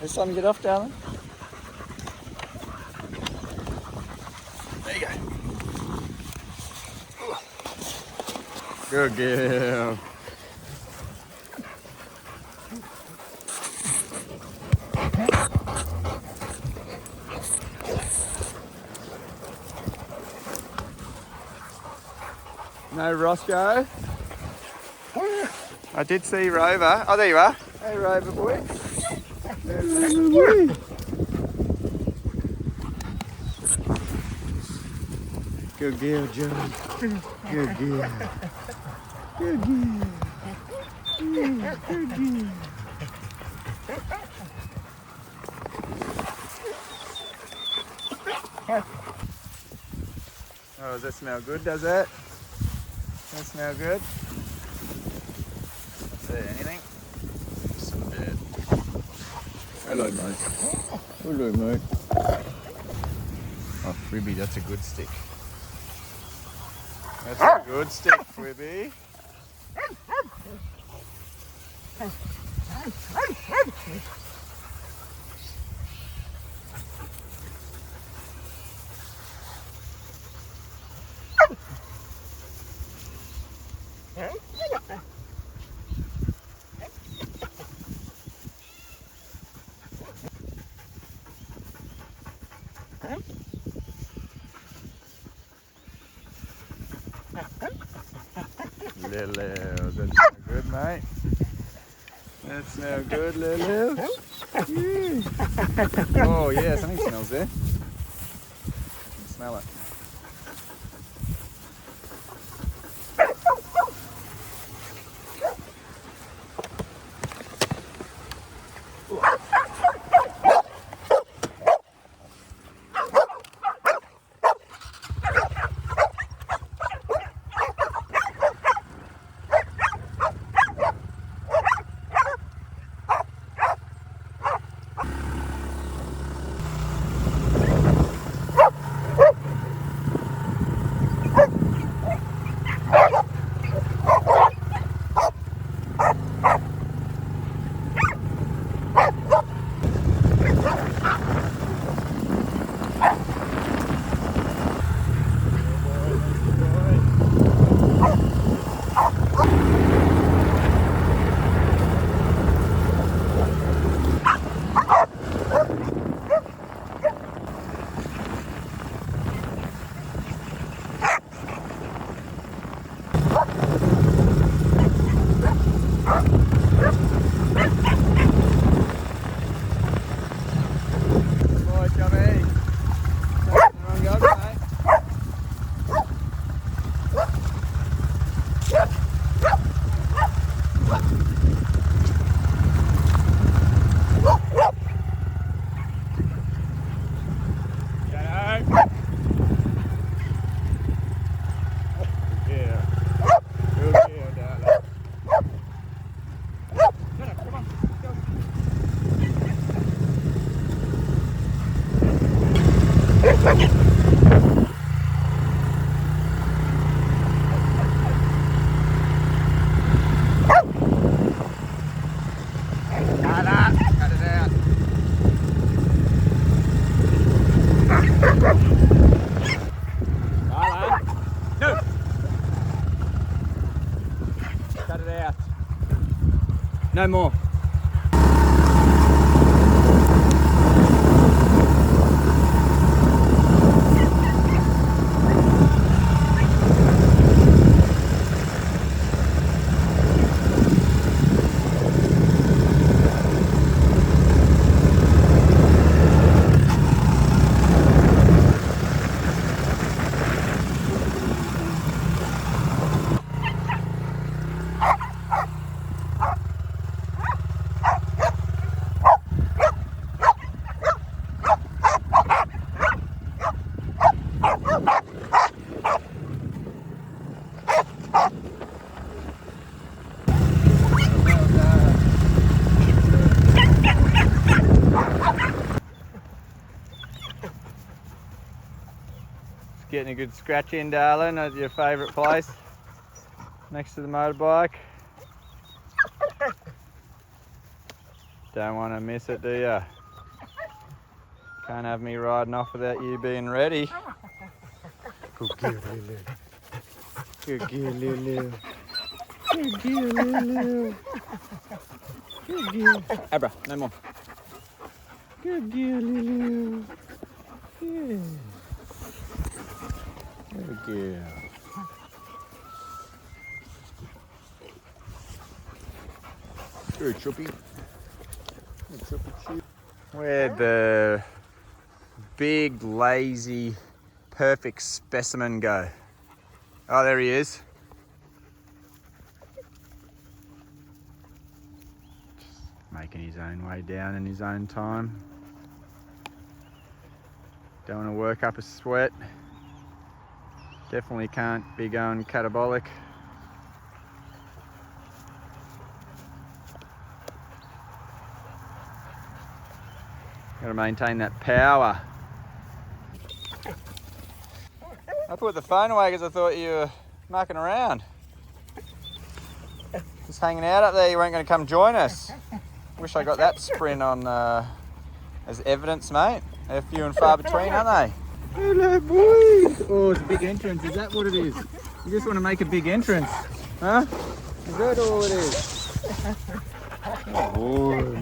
It's time to get off, darling. There you go. Good girl. No Roscoe. I did see Rover. Oh, there you are. Hey, Rover boy. Hey, Rover boy. Good girl, Joey. Good girl. Good girl. Yeah, good girl. Oh, does that smell good, does it? That smell good? See anything? Some dirt. Hello, mate. Hello, mate. Oh, Fribby, that's a good stick. That's a good stick, Fribby. Lulu, that smell good, mate. That smell good, Lulu. Yeah. Oh yeah, something smells there. I can smell it. Cut it out. No more. Getting a good scratch in, darling, at your favourite place, next to the motorbike. Don't want to miss it, do you? Can't have me riding off without you being ready. Good girl, Lulu. Good girl, Lulu. Good girl, Lulu. Good girl. Abra, no more. Good girl, Lulu. Good. Good girl. Good choppy. Good choppy chip. Where'd the big, lazy, perfect specimen go? Oh, there he is. Making his own way down in his own time. Don't want to work up a sweat. Definitely can't be going catabolic. Got to maintain that power. I put the phone away because I thought you were mucking around. Just hanging out up there, you weren't going to come join us. Wish I got that sprint on as evidence, mate. They're few and far between, aren't they? Hello, boys. Oh, it's a big entrance. Is that what it is? You just want to make a big entrance, huh? Is that all it is? Oh, boy.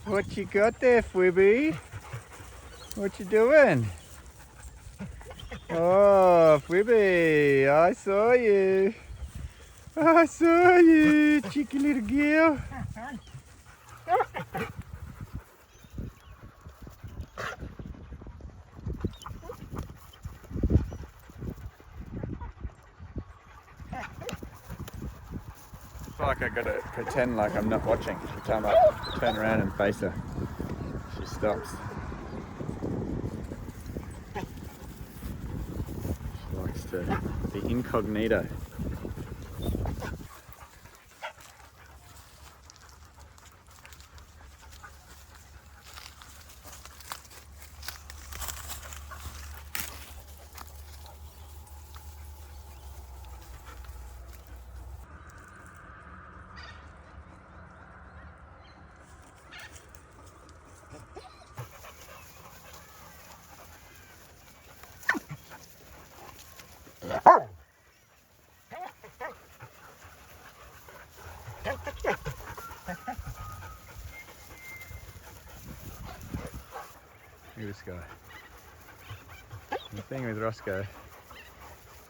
What you got there, Fwibby? What you doing? Oh, Fwibby, I saw you. I saw you, cheeky little girl. It's like I gotta pretend like I'm not watching. Every time I turn around and face her, she stops. She likes to be incognito. Look at this guy. The thing with Roscoe,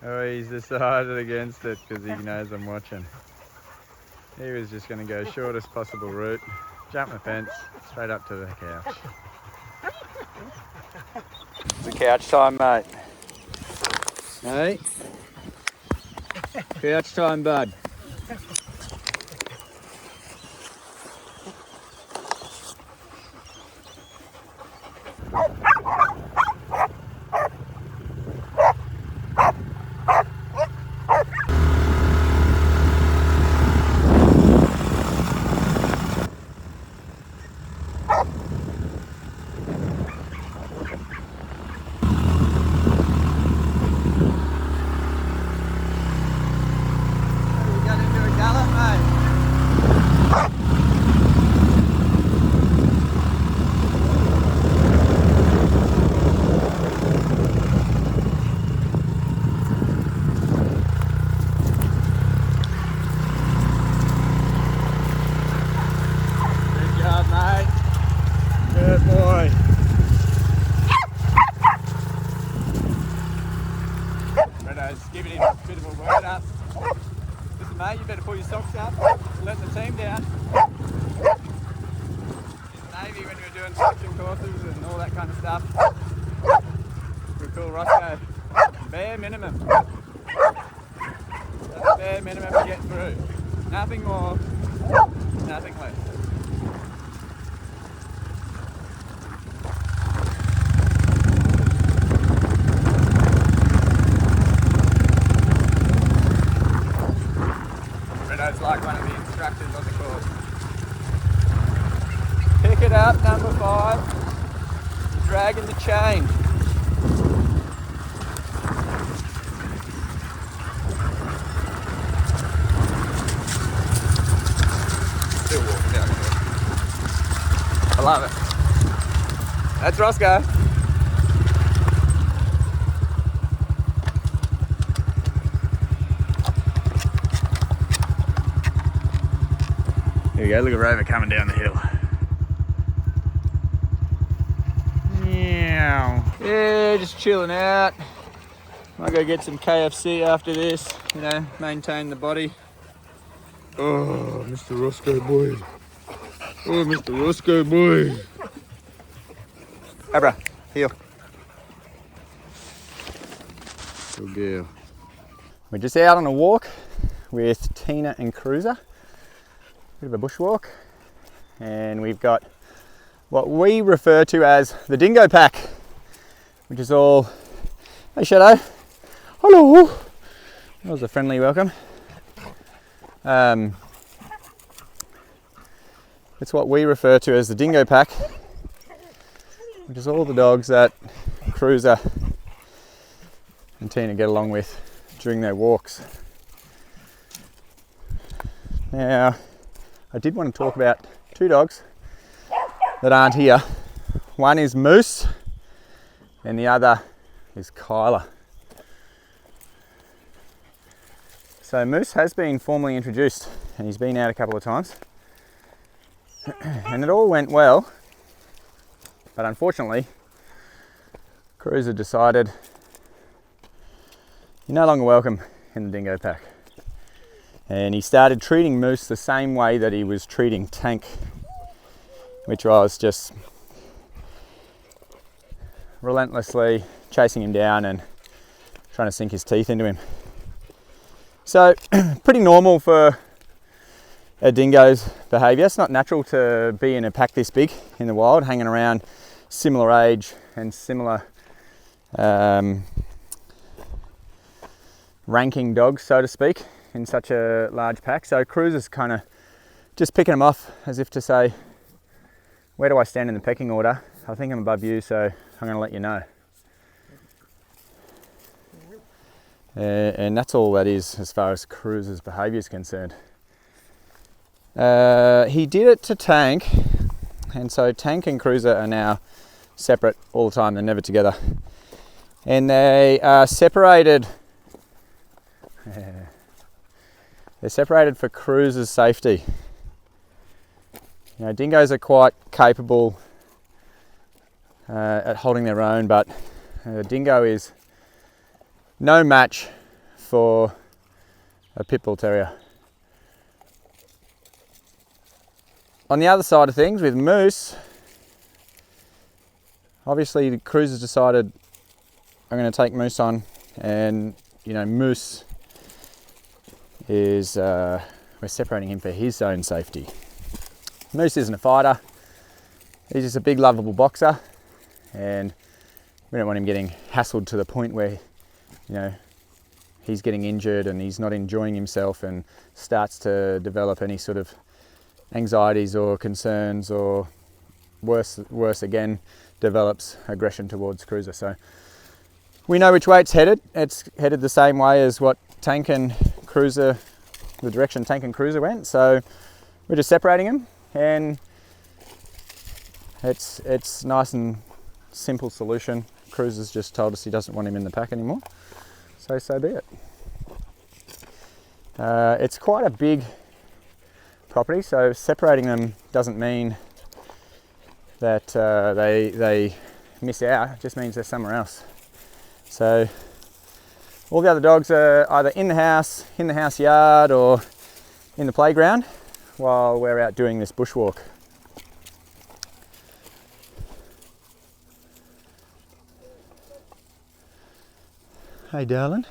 oh, he's decided against it because he knows I'm watching. He was just going to go shortest possible route, jump the fence, straight up to the couch. It's a couch time, mate. Hey? Couch time, bud. Giving him a bit of a word up. Listen, mate, you better pull your socks up. You're letting the team down. In the Navy, when we were doing suction courses and all that kind of stuff, we call Roscoe bare minimum. That's the bare minimum to get through. Nothing more, nothing less. It's like one of the instructors on the course. Pick it up, number 5. Dragging the chain. I love it. That's Roscoe. Here we go, look at Rover coming down the hill. Yeah, just chilling out. Might go get some KFC after this, you know, maintain the body. Oh, Mr. Roscoe boy. Oh, Mr. Roscoe boy. Abra, heel. Good girl. We're just out on a walk with Tina and Cruiser. Bit of a bushwalk. And we've got what we refer to as the Dingo Pack, which is all, hey Shadow, hello. That was a friendly welcome. It's what we refer to as the Dingo Pack, which is all the dogs that Cruiser and Tina get along with during their walks. Now, I did want to talk about two dogs that aren't here. One is Moose and the other is Kyla. So Moose has been formally introduced and he's been out a couple of times and it all went well, but unfortunately Cruiser decided you're no longer welcome in the Dingo Pack, and he started treating Moose the same way that he was treating Tank, which was just relentlessly chasing him down and trying to sink his teeth into him. So pretty normal for a dingo's behaviour. It's not natural to be in a pack this big in the wild, hanging around similar age and similar ranking dogs, so to speak, in such a large pack. So Cruiser's kind of just picking them off as if to say, where do I stand in the pecking order? I think I'm above you, so I'm going to let you know. And that's all that is as far as Cruiser's behaviour is concerned. He did it to Tank, and so Tank and Cruiser are now separate all the time. They're never together. And they are separated. They're separated for Cruiser's safety. You know, dingoes are quite capable at holding their own, but a dingo is no match for a pit bull terrier. On the other side of things, with Moose, obviously the Cruiser's decided I'm going to take Moose on, and you know, Moose is we're separating him for his own safety. Moose isn't a fighter, he's just a big lovable boxer, and we don't want him getting hassled to the point where, you know, he's getting injured and he's not enjoying himself and starts to develop any sort of anxieties or concerns, or worse again, develops aggression towards Cruiser. So we know which way it's headed. It's headed the same way as what Tank and Cruiser, the direction Tank and Cruiser went. So we're just separating them, and it's nice and simple solution. Cruiser's just told us he doesn't want him in the pack anymore, so be it. It's quite a big property, so separating them doesn't mean that they miss out. It just means they're somewhere else. So all the other dogs are either in the house yard, or in the playground while we're out doing this bushwalk. Hey darling.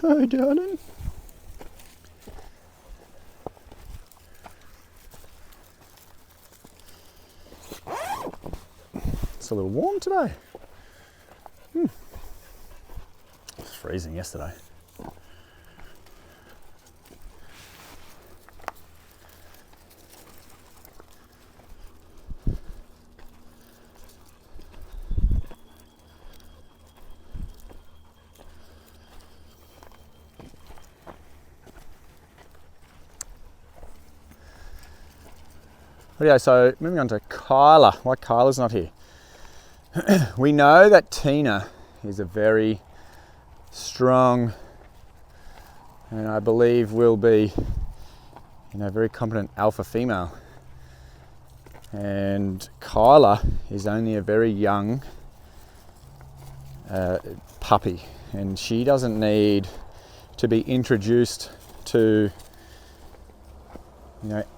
Hi darling. It's a little warm today. It was freezing yesterday. Okay, so moving on to Kyla. Why Kyla's not here? We know that Tina is a very strong, and I believe will be, very competent alpha female. And Kyla is only a very young puppy, and she doesn't need to be introduced to,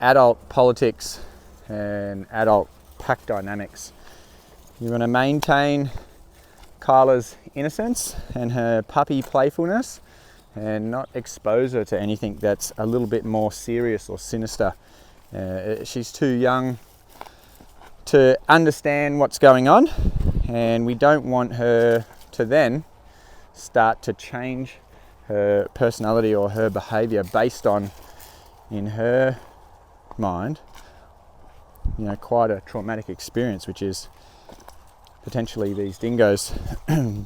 adult politics and adult pack dynamics. You want to maintain Kyla's innocence and her puppy playfulness and not expose her to anything that's a little bit more serious or sinister. She's too young to understand what's going on, and we don't want her to then start to change her personality or her behaviour based on, in her mind, quite a traumatic experience, which is potentially these dingoes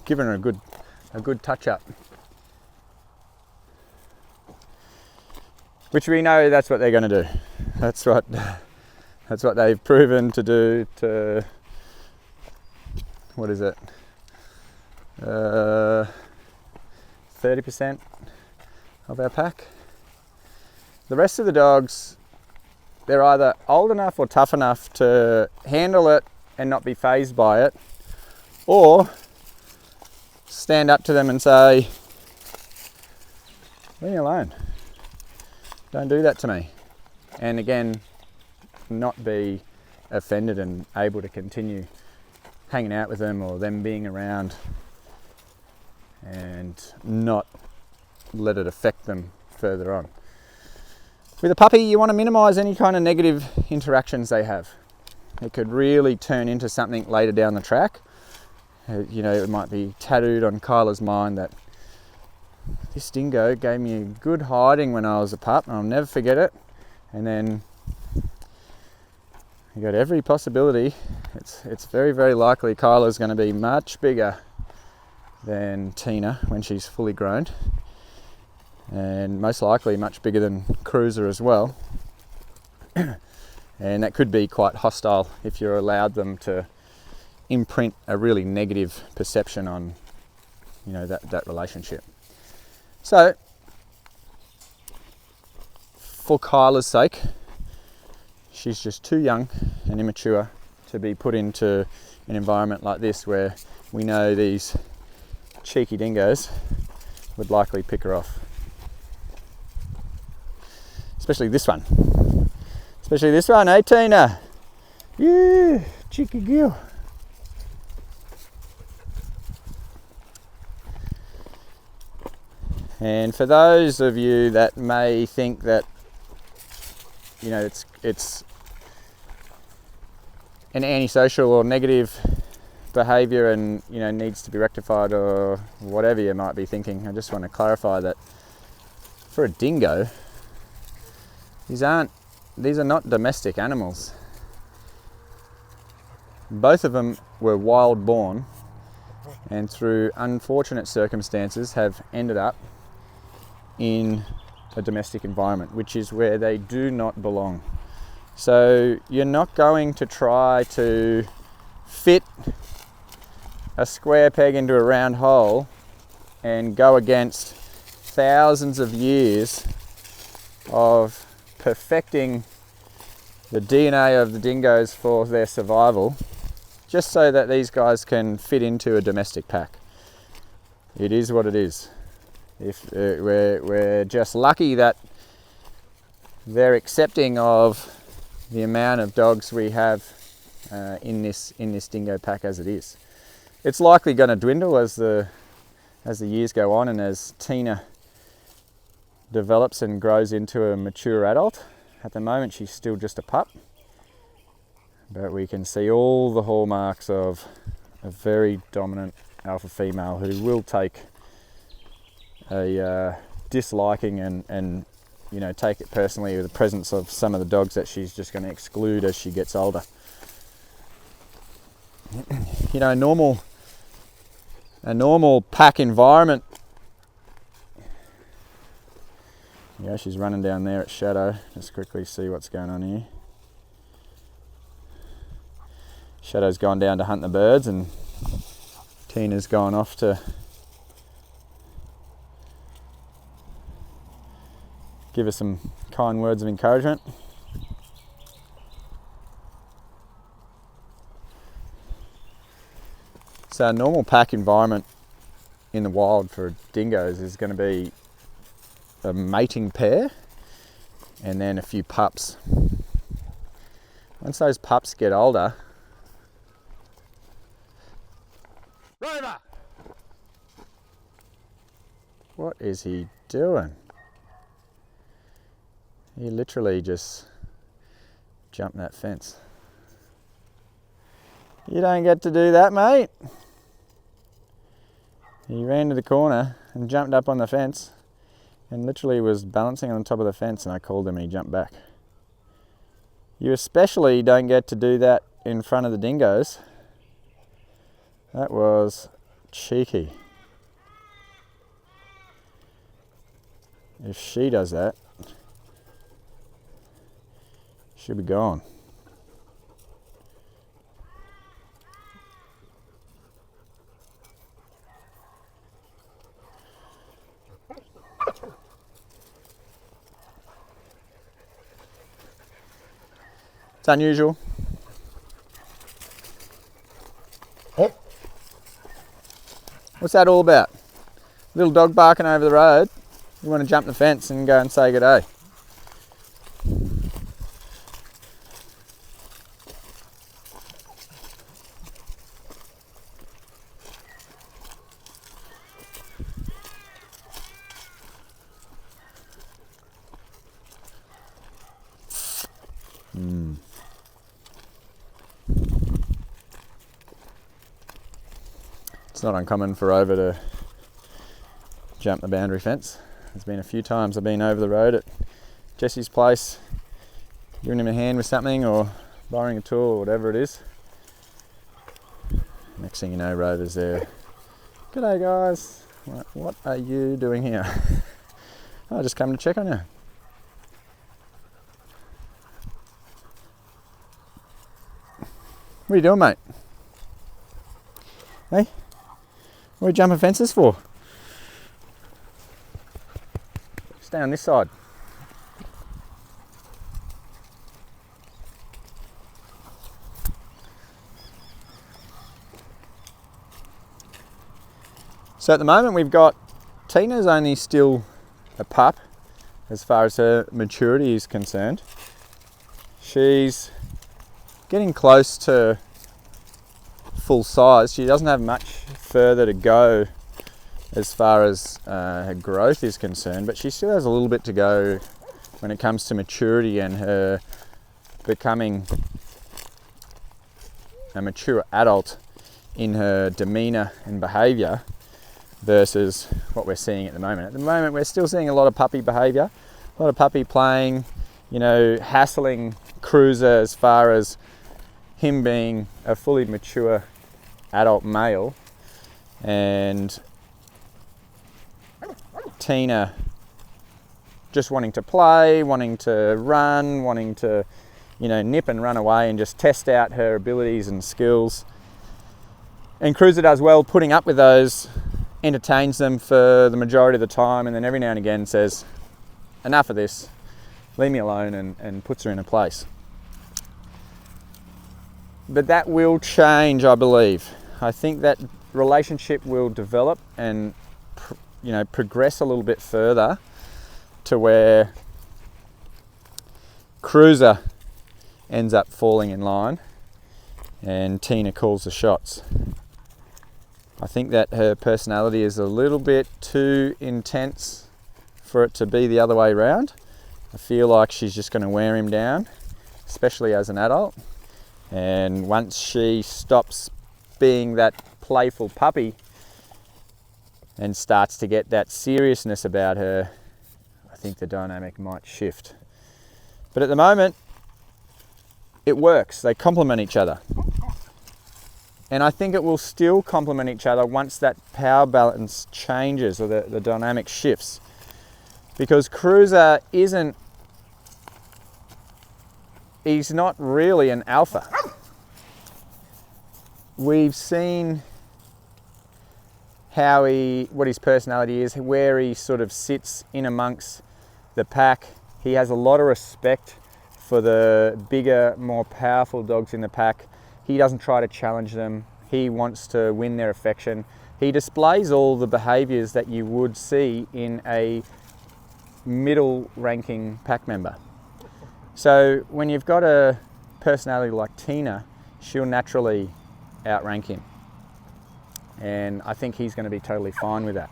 giving her a good touch up, which we know that's what they're going to do. That's what they've proven to do to, what is it, 30% of our pack. The rest of the dogs, they're either old enough or tough enough to handle it and not be fazed by it, or stand up to them and say, leave me alone, don't do that to me. And again, not be offended and able to continue hanging out with them or them being around, and not let it affect them further on. With a puppy, you want to minimise any kind of negative interactions they have. It could really turn into something later down the track. It might be tattooed on Kyla's mind that this dingo gave me a good hiding when I was a pup, and I'll never forget it. And then you got every possibility. It's very, very likely Kyla's going to be much bigger than Tina when she's fully grown, and most likely much bigger than Cruiser as well. And that could be quite hostile if you're allowed them to imprint a really negative perception on, that relationship. So, for Kyla's sake, she's just too young and immature to be put into an environment like this, where we know these cheeky dingoes would likely pick her off. Especially this one, eh, Tina? Yeah, cheeky girl. And for those of you that may think that, it's an antisocial or negative behaviour and, needs to be rectified or whatever you might be thinking, I just want to clarify that for a dingo, these are not domestic animals. Both of them were wild born, and through unfortunate circumstances have ended up in a domestic environment, which is where they do not belong. So you're not going to try to fit a square peg into a round hole and go against thousands of years of perfecting the DNA of the dingoes for their survival, just so that these guys can fit into a domestic pack. It is what it is. If we're just lucky that they're accepting of the amount of dogs we have in this dingo pack as it is. It's likely going to dwindle as the years go on, and as Tina develops and grows into a mature adult. At the moment, she's still just a pup, but we can see all the hallmarks of a very dominant alpha female who will take a disliking and take it personally with the presence of some of the dogs that she's just going to exclude as she gets older. A normal pack environment. Yeah, she's running down there at shadow. Just quickly see what's going on here. Shadow's gone down to hunt the birds and Tina's gone off to give us some kind words of encouragement. So a normal pack environment in the wild for dingoes is going to be a mating pair and then a few pups. Once those pups get older, Rover! What is he doing? He literally just jumped that fence. You don't get to do that, mate. He ran to the corner and jumped up on the fence and literally was balancing on top of the fence, and I called him and he jumped back. You especially don't get to do that in front of the dingoes. That was cheeky. If she does that, she'll be gone. It's unusual. What's that all about? Little dog barking over the road. You want to jump the fence and go and say good day. It's not uncommon for Rover to jump the boundary fence. There's been a few times I've been over the road at Jesse's place, giving him a hand with something or borrowing a tool or whatever it is. Next thing you know, Rover's there. G'day guys, what are you doing here? I just come to check on you. What are you doing, mate? Hey? What are you jumping fences for? Stay on this side. So at the moment we've got Tina's only still a pup as far as her maturity is concerned. She's getting close to full size. She doesn't have much further to go as far as her growth is concerned, but she still has a little bit to go when it comes to maturity and her becoming a mature adult in her demeanour and behaviour versus what we're seeing at the moment. At the moment we're still seeing a lot of puppy behaviour, a lot of puppy playing, you know, hassling Cruiser as far as him being a fully mature adult male, and Tina just wanting to play, wanting to run, wanting to, you know, nip and run away and just test out her abilities and skills. And Cruiser does well putting up with those, entertains them for the majority of the time, and then every now and again says, enough of this, leave me alone, and puts her in a place. But that will change, I believe. I think that relationship will develop and, you know, progress a little bit further to where Cruiser ends up falling in line and Tina calls the shots. I think that her personality is a little bit too intense for it to be the other way around. I feel like she's just going to wear him down, especially as an adult. And once she stops being that playful puppy and starts to get that seriousness about her, I think the dynamic might shift. But at the moment, it works. They complement each other. And I think it will still complement each other once that power balance changes or the dynamic shifts. Because Cruiser he's not really an alpha. we've seen what his personality is, where he sort of sits in amongst the pack. He has a lot of respect for the bigger, more powerful dogs in the pack. He doesn't try to challenge them. He wants to win their affection. He displays all the behaviours that you would see in a middle ranking pack member. So when you've got a personality like Tina, she'll naturally outrank him. And I think he's going to be totally fine with that.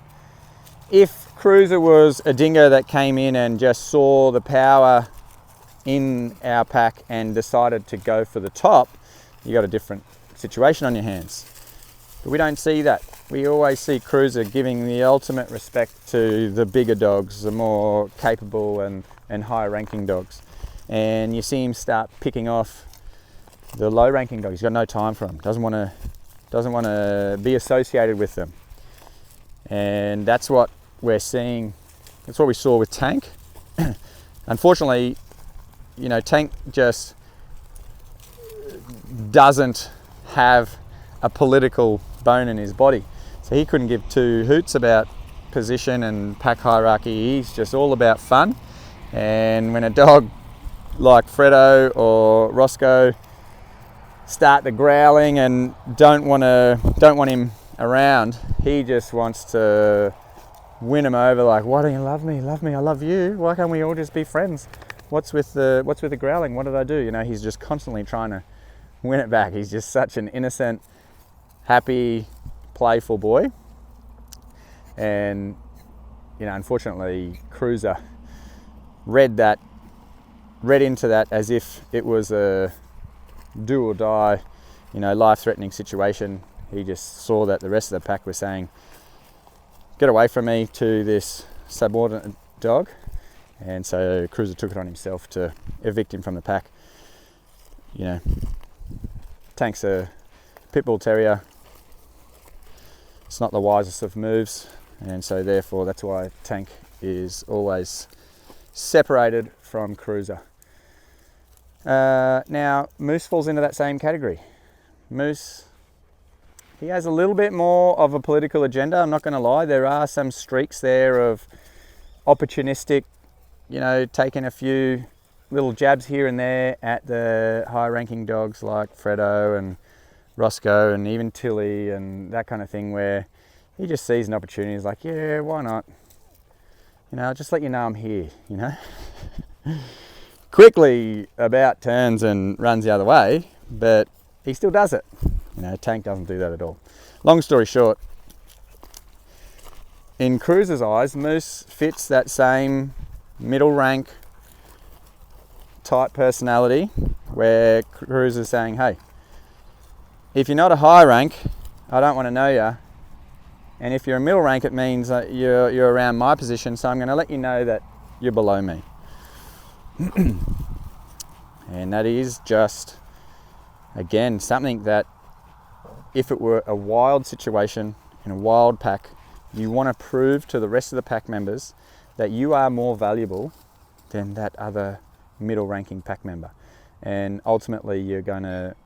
If Cruiser was a dingo that came in and just saw the power in our pack and decided to go for the top, you got a different situation on your hands. But we don't see that. We always see Cruiser giving the ultimate respect to the bigger dogs, the more capable and higher ranking dogs. And you see him start picking off the low ranking dogs. He's got no time for them. Doesn't want to be associated with them. And that's what we're seeing. That's what we saw with Tank. Unfortunately, you know, Tank just doesn't have a political bone in his body. So he couldn't give two hoots about position and pack hierarchy. He's just all about fun. And when a dog like Fredo or Roscoe start the growling and don't want him around, he just wants to win him over. Like, why don't you love me? Love me, I love you. Why can't we all just be friends? What's with the growling? What did I do? You know, he's just constantly trying to win it back. He's just such an innocent, happy, playful boy. And you know, unfortunately, Cruiser read into that as if it was a do or die, you know, life-threatening situation. He just saw that the rest of the pack was saying, get away from me, to this subordinate dog. And so Cruiser took it on himself to evict him from the pack. You know, Tank's a pit bull terrier. It's not the wisest of moves, and so therefore that's why Tank is always separated from Cruiser. Now Moose falls into that same category. Moose, he has a little bit more of a political agenda, I'm not going to lie. There are some streaks there of opportunistic, you know, taking a few little jabs here and there at the high ranking dogs like Fredo and Roscoe and even Tilly and that kind of thing, where he just sees an opportunity. He's like, yeah, why not? You know, I'll just let you know I'm here, you know. Quickly about turns and runs the other way, but he still does it. You know, Tank doesn't do that at all. Long story short, in Cruiser's eyes, Moose fits that same middle rank type personality, where Cruiser's saying, hey, if you're not a high rank, I don't want to know you. And if you're a middle rank, it means that you're around my position, so I'm going to let you know that you're below me. And that is just, again, something that if it were a wild situation in a wild pack, you want to prove to the rest of the pack members that you are more valuable than that other middle ranking pack member. And ultimately you're going to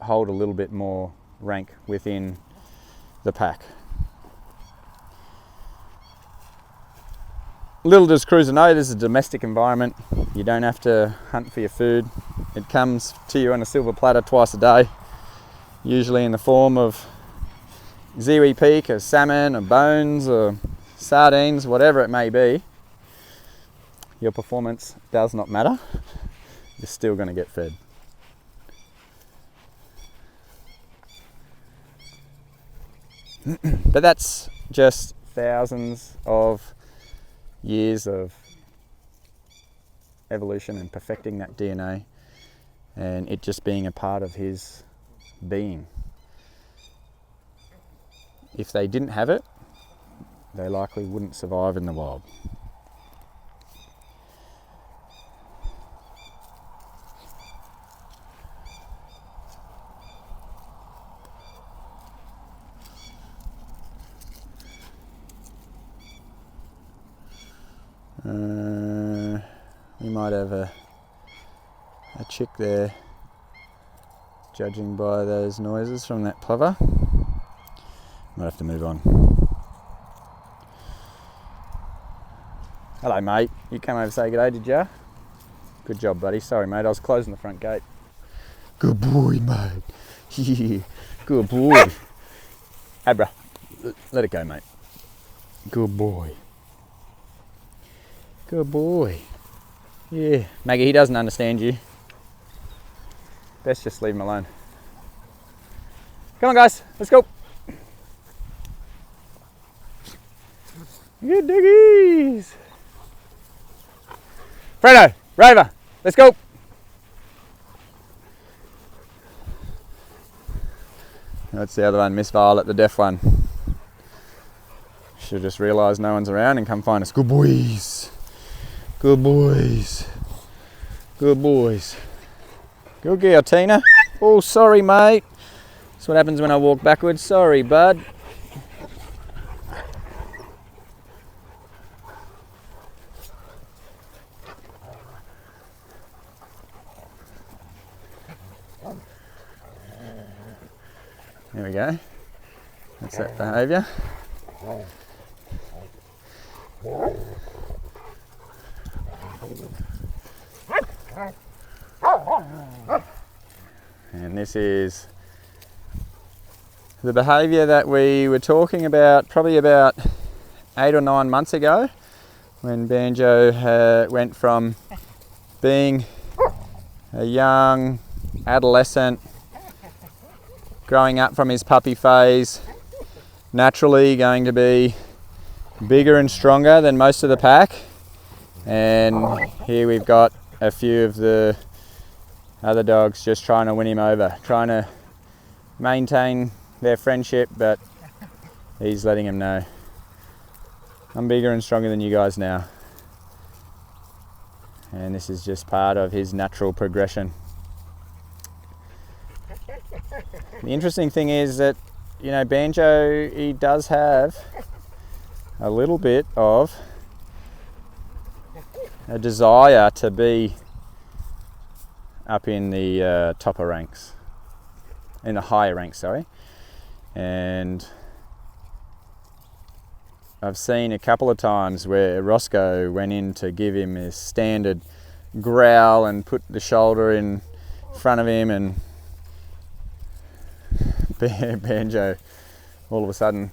hold a little bit more rank within the pack. Little does Cruiser know, this is a domestic environment. You don't have to hunt for your food. It comes to you on a silver platter twice a day, usually in the form of Ziwi peak or salmon or bones or sardines, whatever it may be. Your performance does not matter. You're still going to get fed. But that's just thousands of years of evolution and perfecting that DNA, and it just being a part of his being. If they didn't have it, they likely wouldn't survive in the wild. We might have a chick there judging by those noises from that plover. Might have to move on. Hello mate, you came over to say g'day, did ya? Good job buddy, sorry mate, I was closing the front gate. Good boy mate, yeah, good boy. Abra, let it go mate. Good boy. Good boy. Yeah, Maggie, he doesn't understand you. Best just leave him alone. Come on guys, let's go. Good doggies. Fredo, Rover, let's go. That's the other one, Miss Violet, the deaf one. She'll just realise no one's around and come find us. Good boys. Good boys. Good boys. Good girl, Tina. Oh, sorry, mate. That's what happens when I walk backwards. Sorry, bud. There we go. That's that behaviour. And this is the behaviour that we were talking about probably about 8 or 9 months ago, when Banjo went from being a young adolescent, growing up from his puppy phase, naturally going to be bigger and stronger than most of the pack. And here we've got a few of the other dogs just trying to win him over, trying to maintain their friendship, but he's letting him know, I'm bigger and stronger than you guys now. And this is just part of his natural progression. The interesting thing is that, you know, Banjo, he does have a little bit of a desire to be up in the topper ranks, in the higher ranks, sorry. And I've seen a couple of times where Roscoe went in to give him his standard growl and put the shoulder in front of him, and Banjo all of a sudden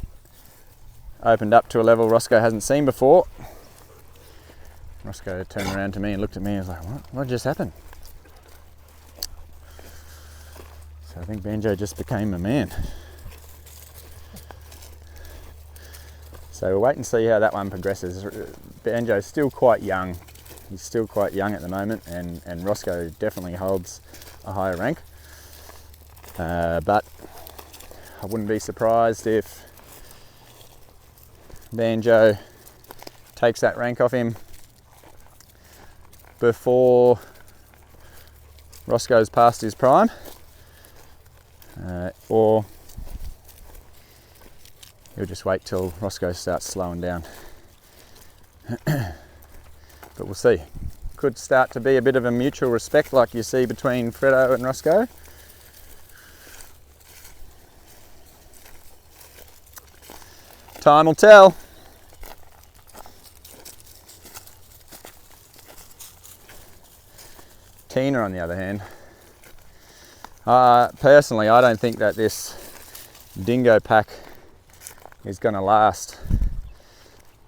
opened up to a level Roscoe hasn't seen before. Roscoe turned around to me and looked at me and was like, what just happened? So I think Banjo just became a man. So we'll wait and see how that one progresses. Banjo's still quite young. He's still quite young at the moment, and Roscoe definitely holds a higher rank. But I wouldn't be surprised if Banjo takes that rank off him before Roscoe's past his prime, or he'll just wait till Roscoe starts slowing down. But we'll see. Could start to be a bit of a mutual respect like you see between Fredo and Roscoe. Time will tell. Tina, on the other hand, personally, I don't think that this dingo pack is going to last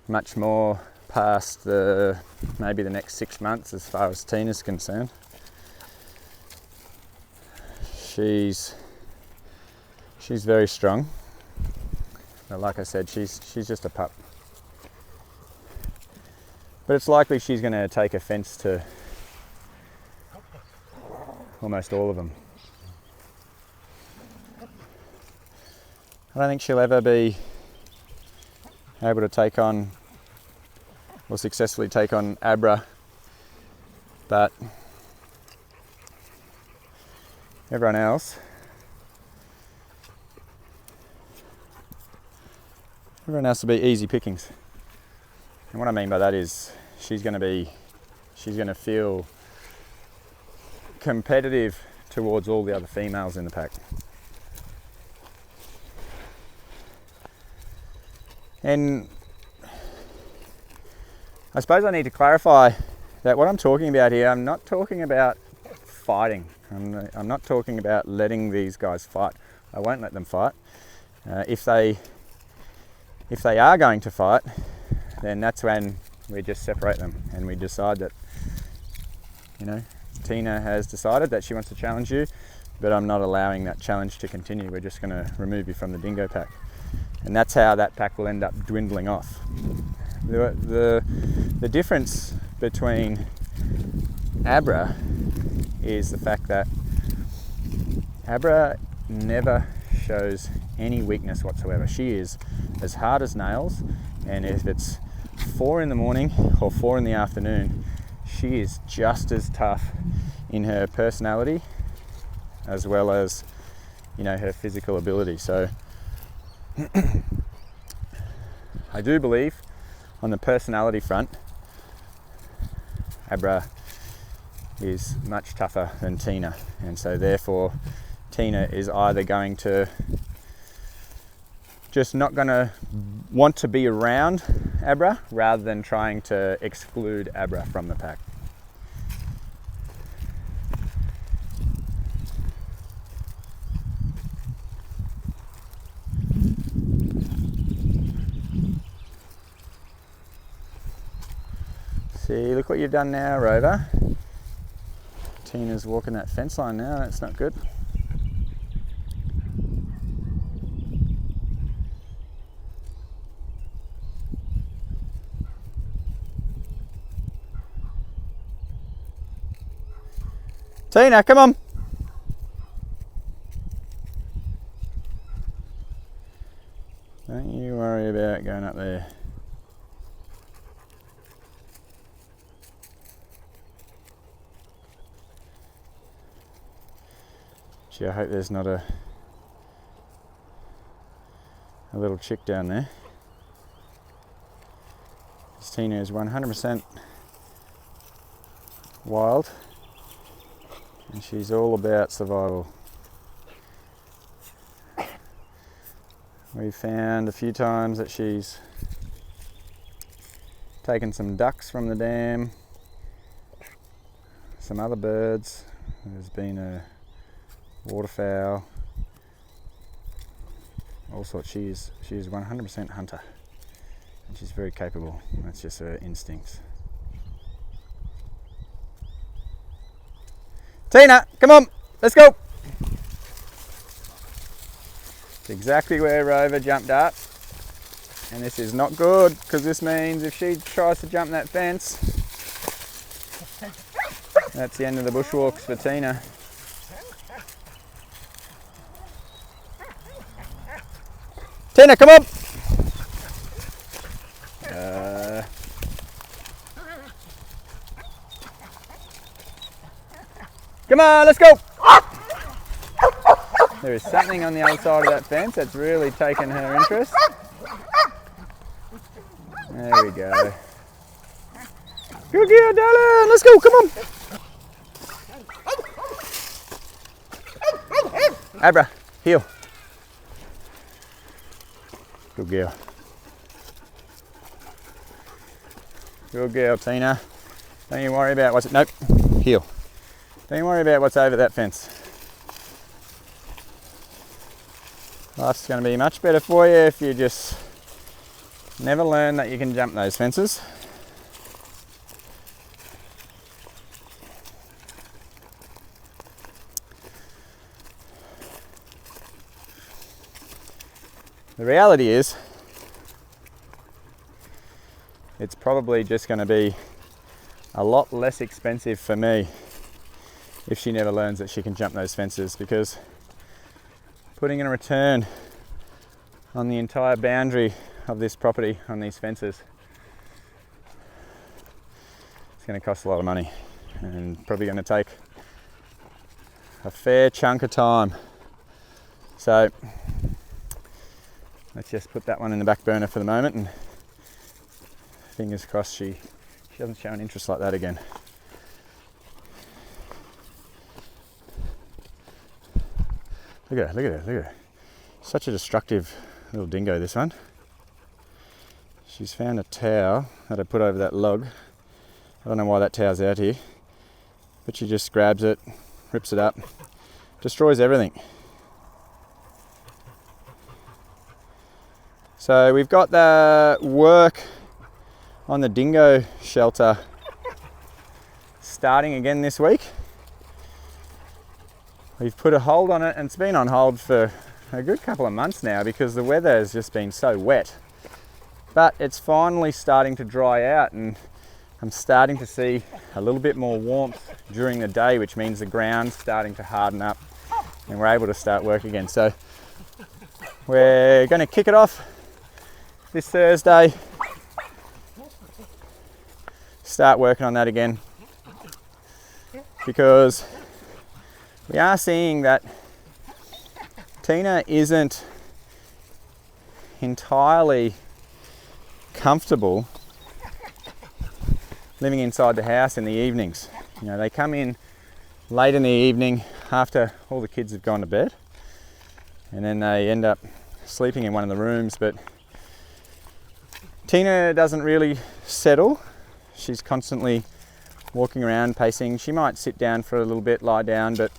much more past maybe the next 6 months as far as Tina's concerned. She's very strong, but like I said, she's just a pup. But it's likely she's going to take offence to almost all of them. I don't think she'll ever be able to take on or successfully take on Abra, but everyone else will be easy pickings. And what I mean by that is she's going to feel competitive towards all the other females in the pack. And I suppose I need to clarify that what I'm talking about here, I'm not talking about fighting. I'm not talking about letting these guys fight. I won't let them fight. If they are going to fight, then that's when we just separate them and we decide that, you know, Tina has decided that she wants to challenge you, but I'm not allowing that challenge to continue. We're just going to remove you from the dingo pack. And that's how that pack will end up dwindling off. The difference between Abra is the fact that Abra never shows any weakness whatsoever. She is as hard as nails, and if it's 4 in the morning or 4 in the afternoon, she is just as tough in her personality as well as, you know, her physical ability. So I do believe on the personality front, Abra is much tougher than Tina, and so therefore Tina is either going to just not going to want to be around Abra rather than trying to exclude Abra from the pack. See, look what you've done now, Rover. Tina's walking that fence line now, that's not good. Tina, come on. Don't you worry about going up there. Gee, I hope there's not a little chick down there. This Tina is 100% wild, and she's all about survival. We've found a few times that she's taken some ducks from the dam, some other birds. There's been a waterfowl, all sorts. She is 100% hunter, and she's very capable. That's just her instincts. Tina, come on, let's go. It's exactly where Rover jumped up, and this is not good because this means if she tries to jump that fence, that's the end of the bushwalks for Tina. Tina, come on! Come on, let's go! There is something on the other side of that fence that's really taken her interest. There we go. Good girl, darling! Let's go, come on! Abra, heel. Good girl. Good girl, Tina. Don't you worry about what's... Nope. Heel. Don't you worry about what's over that fence. Life's going to be much better for you if you just never learn that you can jump those fences. The reality is, it's probably just going to be a lot less expensive for me if she never learns that she can jump those fences, because putting in a return on the entire boundary of this property on these fences, it's going to cost a lot of money and probably going to take a fair chunk of time. So let's just put that one in the back burner for the moment, and fingers crossed she doesn't show an interest like that again. Look at her, look at her, look at her. Such a destructive little dingo, this one. She's found a towel that I put over that log. I don't know why that towel's out here, but she just grabs it, rips it up, destroys everything. So we've got the work on the dingo shelter starting again this week. We've put a hold on it, and it's been on hold for a good couple of months now because the weather has just been so wet. But it's finally starting to dry out, and I'm starting to see a little bit more warmth during the day, which means the ground's starting to harden up and we're able to start work again. So we're going to kick it off this Thursday, start working on that again, because we are seeing that Tina isn't entirely comfortable living inside the house in the evenings. You know, they come in late in the evening after all the kids have gone to bed, and then they end up sleeping in one of the rooms. But Tina doesn't really settle. She's constantly walking around, pacing. She might sit down for a little bit, lie down, but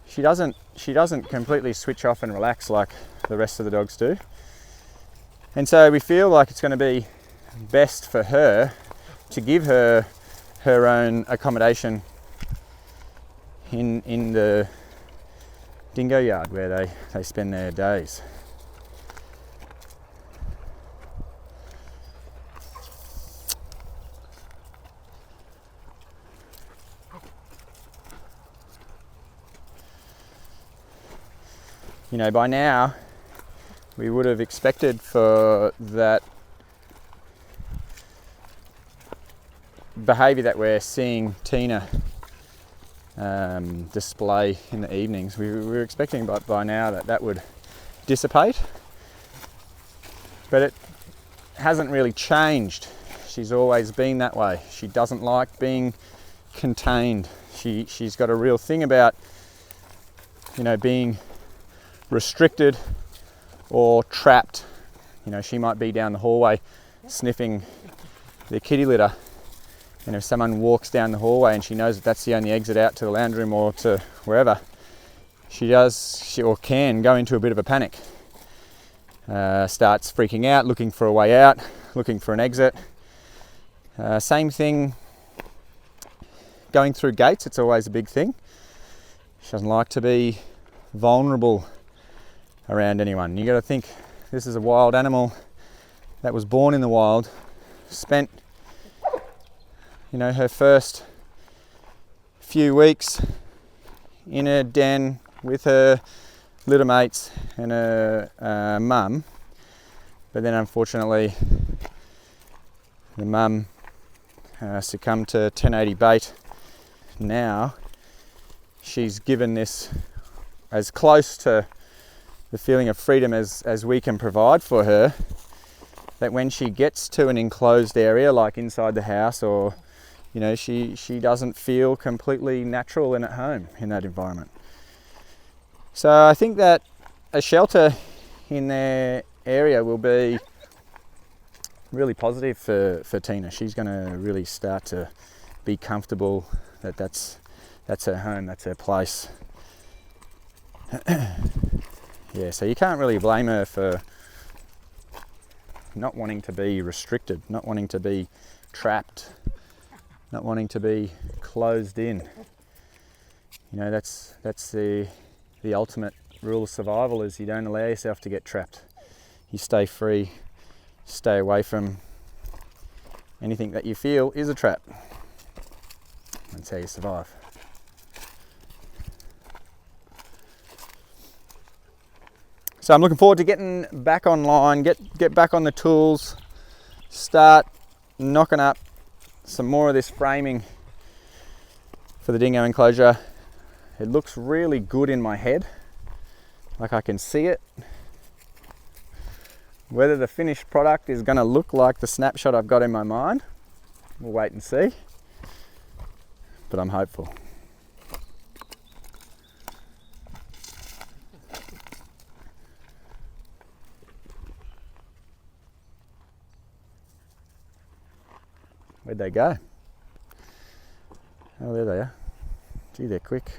she doesn't completely switch off and relax like the rest of the dogs do. And so we feel like it's going to be best for her to give her her own accommodation in the dingo yard where they spend their days. You know, by now we would have expected for that behaviour that we're seeing Tina display in the evenings. We were expecting by now that would dissipate, but it hasn't really changed. She's always been that way. She doesn't like being contained. She's got a real thing about, you know, being restricted or trapped. You know, she might be down the hallway sniffing the kitty litter, and if someone walks down the hallway and she knows that that's the only exit out to the lounge room or to wherever, she can go into a bit of a panic. Starts freaking out, looking for a way out, looking for an exit. Same thing going through gates. It's always a big thing. She doesn't like to be vulnerable around anyone. You got to think, this is a wild animal that was born in the wild, spent, you know, her first few weeks in a den with her litter mates and her mum, but then unfortunately the mum succumbed to 1080 bait. Now she's given this as close to the feeling of freedom as we can provide for her, that when she gets to an enclosed area like inside the house, or you know, she doesn't feel completely natural and at home in that environment. So I think that a shelter in their area will be really positive for Tina. She's going to really start to be comfortable that that's her home, that's her place. Yeah, so you can't really blame her for not wanting to be restricted, not wanting to be trapped, not wanting to be closed in. You know, that's the ultimate rule of survival, is you don't allow yourself to get trapped. You stay free, stay away from anything that you feel is a trap. That's how you survive. So I'm looking forward to getting back online, get back on the tools, start knocking up some more of this framing for the dingo enclosure. It looks really good in my head, like I can see it. Whether the finished product is going to look like the snapshot I've got in my mind, we'll wait and see, but I'm hopeful. Where'd they go? Oh, there they are. Gee, they're quick.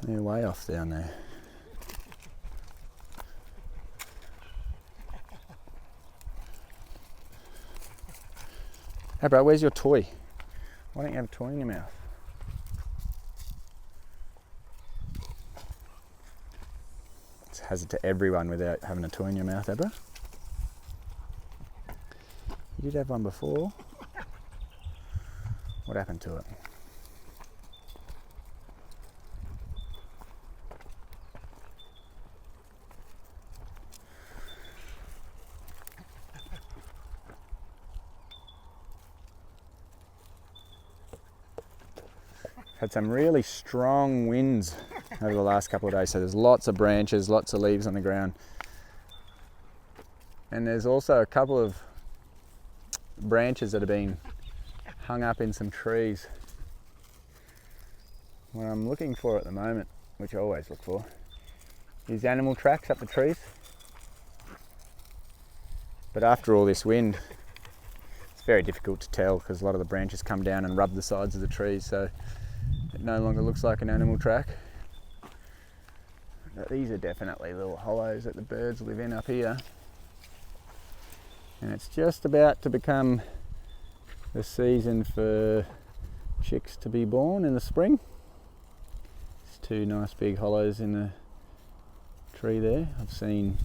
They're way off down there. Hey bro, where's your toy? Why don't you have a toy in your mouth? It's a hazard to everyone without having a toy in your mouth, Abra. You did have one before. What happened to it? Had some really strong winds over the last couple of days, so there's lots of branches, lots of leaves on the ground. And there's also a couple of branches that have been hung up in some trees. What I'm looking for at the moment, which I always look for, is animal tracks up the trees. But after all this wind, it's very difficult to tell because a lot of the branches come down and rub the sides of the trees, so it no longer looks like an animal track. But these are definitely little hollows that the birds live in up here. And it's just about to become the season for chicks to be born in the spring. There's two nice big hollows in the tree there. I've seen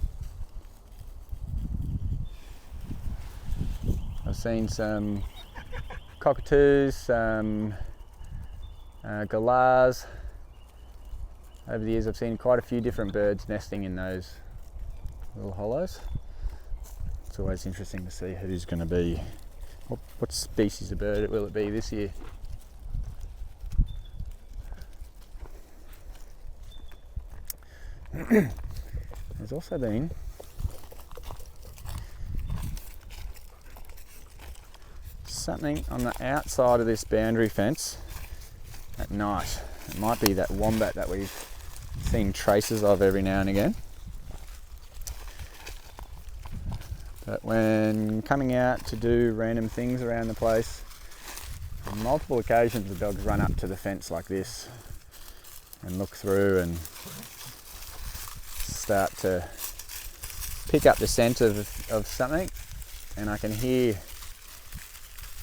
some cockatoos, some galahs. Over the years I've seen quite a few different birds nesting in those little hollows. It's always interesting to see who's going to be, what species of bird will it be this year. There's also been something on the outside of this boundary fence at night. It might be that wombat that we've seen traces of every now and again. But when coming out to do random things around the place, on multiple occasions the dogs run up to the fence like this and look through and start to pick up the scent of something, and I can hear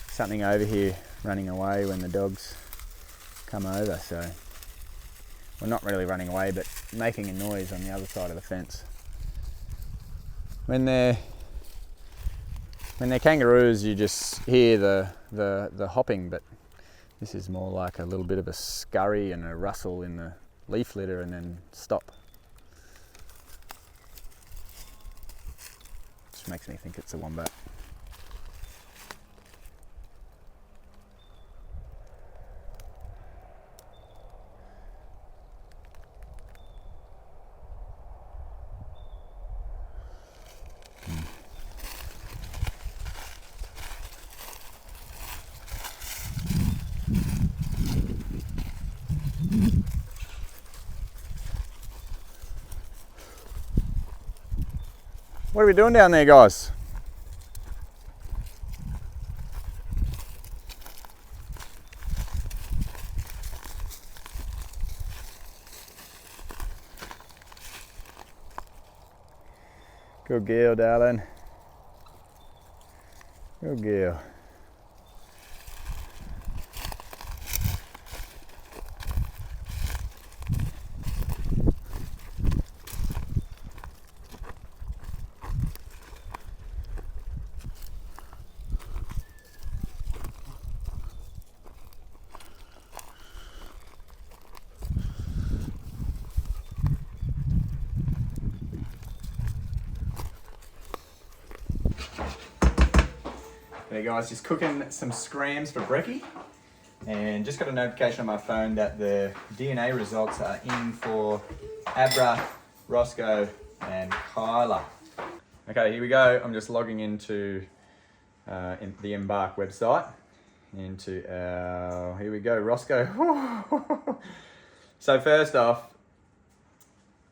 something over here running away when the dogs come over. So, well, not really running away, but making a noise on the other side of the fence. When they're kangaroos, you just hear the hopping, but this is more like a little bit of a scurry and a rustle in the leaf litter and then stop. Which makes me think it's a wombat. What are we doing down there, guys? Good girl, darling. Good girl. There guys, just cooking some scrams for brekkie, and just got a notification on my phone that the DNA results are in for Abra, Roscoe and Kyla. Okay, here we go. I'm just logging into the Embark website, into our, here we go, Roscoe. So first off,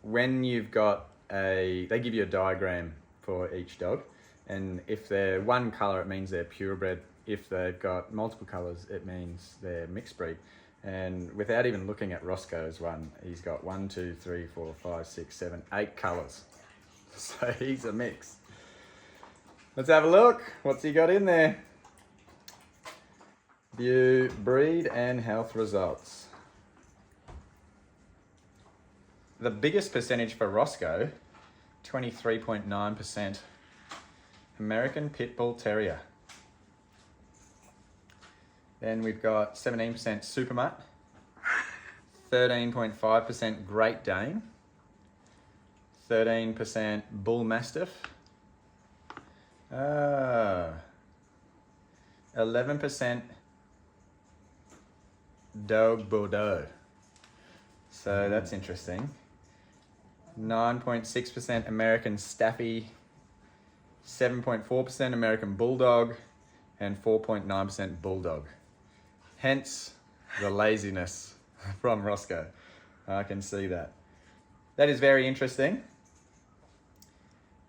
when you've got they give you a diagram for each dog, And if they're one colour, it means they're purebred. If they've got multiple colours, it means they're mixed breed. And without even looking at Roscoe's one, he's got 1, 2, 3, 4, 5, 6, 7, 8 colours. So he's a mix. Let's have a look. What's he got in there? View breed and health results. The biggest percentage for Roscoe, 23.9%, American Pit Bull Terrier. Then we've got 17% Super Mutt, 13.5% Great Dane, 13% Bull Mastiff, 11% Dog Bordeaux. So that's interesting. 9.6% American Staffy, 7.4% American Bulldog, and 4.9% Bulldog. Hence the laziness from Roscoe. I can see that. That is very interesting.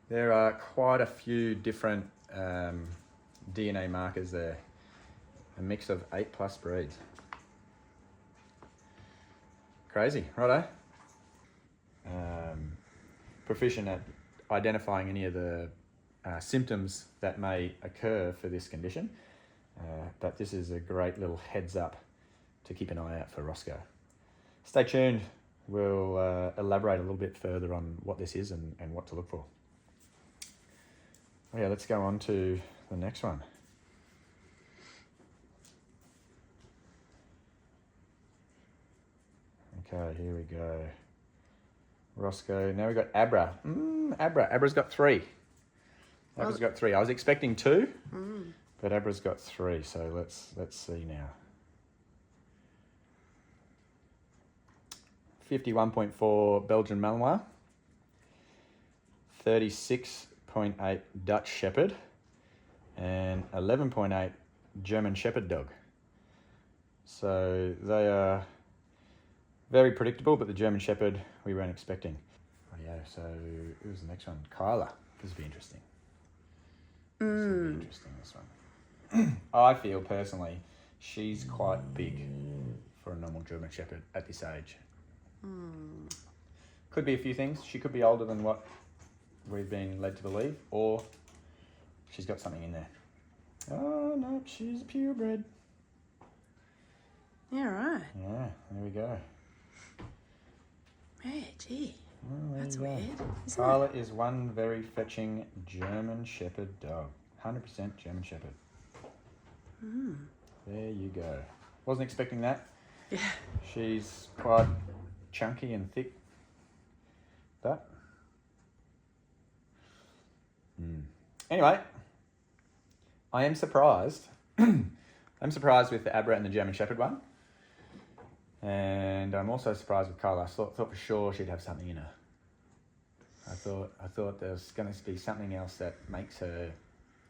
There are quite a few different DNA markers there. A mix of 8+ breeds. Crazy, righto? Proficient at identifying any of the symptoms that may occur for this condition. But this is a great little heads up to keep an eye out for Roscoe. Stay tuned. We'll elaborate a little bit further on what this is and what to look for. Oh yeah, let's go on to the next one. Okay, here we go. Roscoe. Now we've got Abra. Abra's got 3. Abra's got 3. I was expecting 2, but Abra's got 3. So let's see now. 51.4 Belgian Malinois, 36.8 Dutch Shepherd, and 11.8 German Shepherd Dog. So they are very predictable, but the German Shepherd we weren't expecting. Oh yeah, so who's the next one? Kyla. This will be interesting. This will be interesting, this one. I feel personally she's quite big for a normal German Shepherd at this age. Could be a few things. She could be older than what we've been led to believe, or she's got something in there. Oh no, she's a purebred. Yeah, right. Yeah, there we go. Yeah, gee. Oh, that's weird. Kyla is one very fetching German Shepherd dog. 100% German Shepherd. There you go. Wasn't expecting that. Yeah. She's quite chunky and thick, but anyway, I am surprised. I'm surprised with the Abra and the German Shepherd one, and I'm also surprised with Kyla. I thought for sure she'd have something in her. I thought there's going to be something else that makes her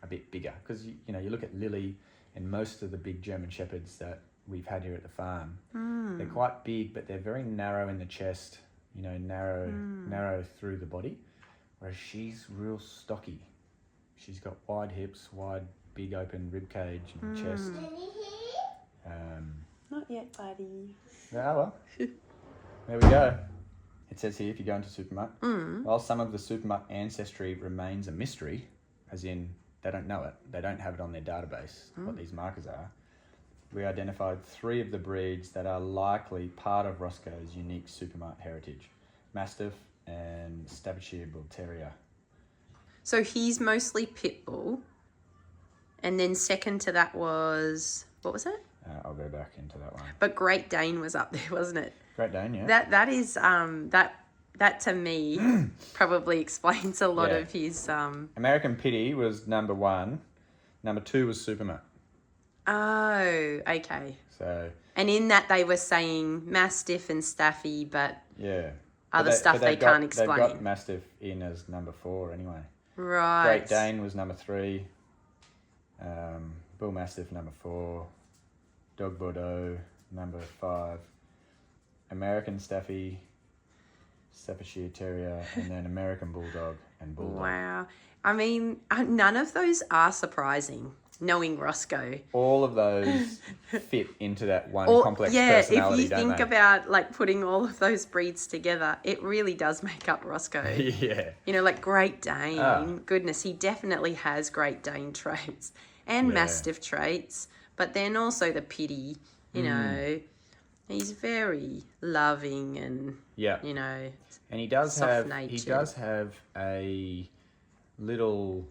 a bit bigger, because you know, you look at Lily and most of the big German Shepherds that we've had here at the farm, they're quite big, but they're very narrow in the chest, you know, narrow through the body, whereas she's real stocky. She's got wide hips, wide, big open rib cage and chest. Not yet, buddy. Yeah, well, there we go. It says here, if you go into Super Mutt, while some of the Super Mutt ancestry remains a mystery, as in they don't know it, they don't have it on their database, what these markers are, we identified 3 of the breeds that are likely part of Roscoe's unique Super Mutt heritage: Mastiff and Staffordshire Bull Terrier. So he's mostly pit bull, and then second to that was, what was it? I'll go back into that one. But Great Dane was up there, wasn't it? Great Dane, yeah. That is that to me probably explains a lot of his American Pity was number 1. Number 2 was Super Mutt. Oh, okay. So. And in that they were saying Mastiff and Staffy, but yeah, other stuff they can't explain. They've got Mastiff in as number 4 anyway. Right. Great Dane was number 3. Bull Mastiff number 4. Dog Bordeaux number 5. American Staffy Staffordshire Terrier, and then American Bulldog and Bulldog. Wow. I mean, none of those are surprising, knowing Roscoe. All of those fit into that one complex yeah, personality, if you think about like putting all of those breeds together, it really does make up Roscoe. Yeah. You know, like Great Dane. Goodness, he definitely has Great Dane traits and Mastiff traits, but then also the pity, you know. He's very loving and, you know, and he does soft-natured. have a little,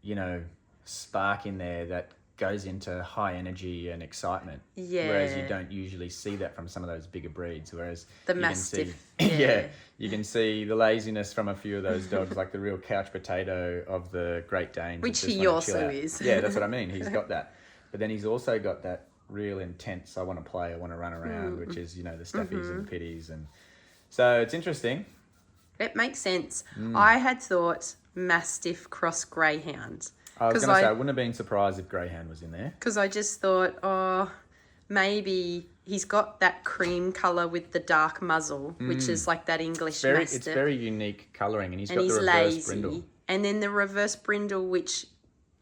you know, spark in there that goes into high energy and excitement. Yeah. Whereas you don't usually see that from some of those bigger breeds. Whereas The you Mastiff. can see, you can see the laziness from a few of those dogs, like the real couch potato of the Great Danes. Which that just he wanna also chill out. is. Yeah, that's what I mean. He's got that. But then he's also got that real intense, I want to play, I want to run around, which is, you know, the stuffies and the pitties. And so it's interesting. It makes sense. I had thought Mastiff cross Greyhound. I was going to say, I wouldn't have been surprised if Greyhound was in there. Because I just thought, oh, maybe he's got that cream colour with the dark muzzle, which is like that English Mastiff. It's very unique colouring, and he's got he's the reverse lazy. brindle. And then the reverse brindle, which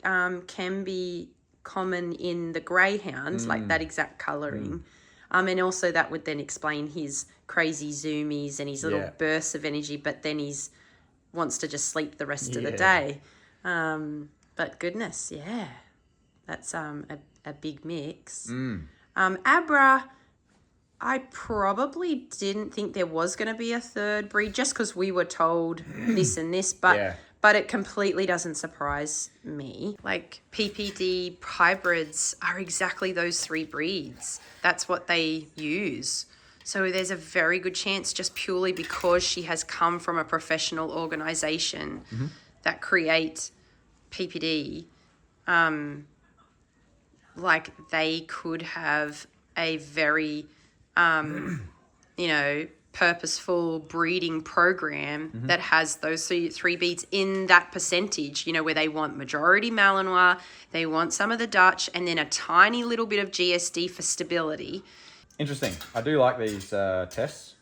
can be common in the Greyhound, like that exact colouring. And also that would then explain his crazy zoomies and his little bursts of energy, but then he's wants to just sleep the rest of the day. But goodness, that's a big mix. Abra, I probably didn't think there was going to be a third breed just because we were told this and this, but it completely doesn't surprise me. Like PPD hybrids are exactly those three breeds. That's what they use. So there's a very good chance, just purely because she has come from a professional organisation that create PPD, like they could have a very, you know, purposeful breeding program that has those three breeds in that percentage, you know, where they want majority Malinois, they want some of the Dutch, and then a tiny little bit of GSD for stability. Interesting. I do like these tests.